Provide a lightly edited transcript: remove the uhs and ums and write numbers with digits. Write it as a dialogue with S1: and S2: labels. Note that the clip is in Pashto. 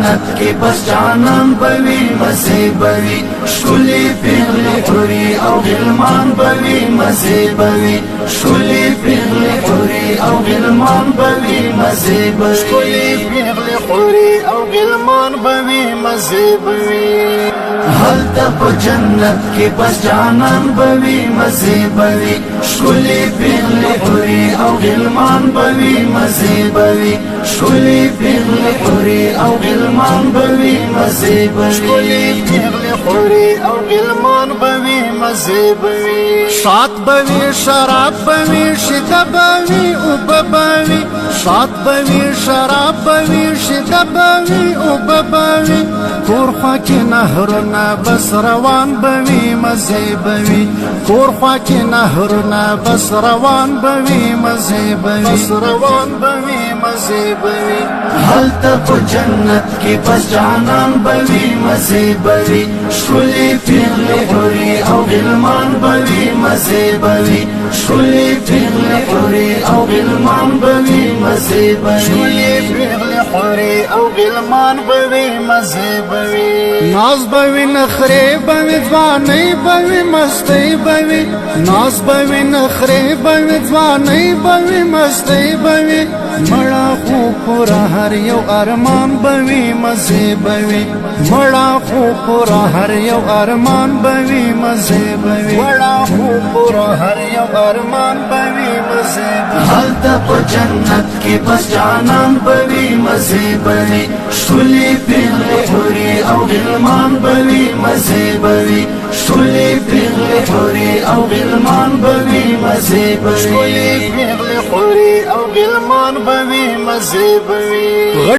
S1: جنت کی بس جانان بوی مزے بوی شکلی پیغلی حوری او غلمان بوی مزے بوی شکلی پیغلی حوری او غلمان بوی مزے بوی شکلی پیغلی حوری او غلمان بوی مزے بوی حالتا پا جنت کی بس جانان بوی مزے بوی شکلی پیغلی حوری او غلمان بوی مزے بوی شکلی پیغلی حوری او غلمان بوی مزے بوی شکلی پیغلی حوری او غلمان بوی مزے بوی شات بوی شراب بوی شده بوی اوب بوی شات بوی شراب بوی شده بوی اوب بوی کور خوا کی نهرنا بس روان بوی مزے بوی کور خوا کی نهرنا بس روان بوی مزے بوی بس روان بوی مزے بوی حالتا پا جنت کی بس جانان بوی مزے بوی شکلی پیغلی حوری او غلمان بوی مزے بوی شکلی پیغلی حوری او غلمان بوی مزے بوی شکلی پیغلی حوری او غلمان بوی مزے بوی ناز بوی نخری بوی ځوانی بوی مستی بوی ناز بوی نخری بوی ځوانی بوی مستی بوی مړه خو پورا هر یو ارمان بوی مزے بوی مړه خو پورا هر یو ارمان بوی مزے بوی مړه خو پورا هر یو ارمان بوی مزے بوی حالتا پا جنت کی بس جانان بوی مزے بوی شکلی پیغلی حوری او غلمان بوی مزے بوی شکلی پیغلی حوری او غلمان بوی مزے بوی شکلی پیغلی حوری او غلمان بوی مزے بوی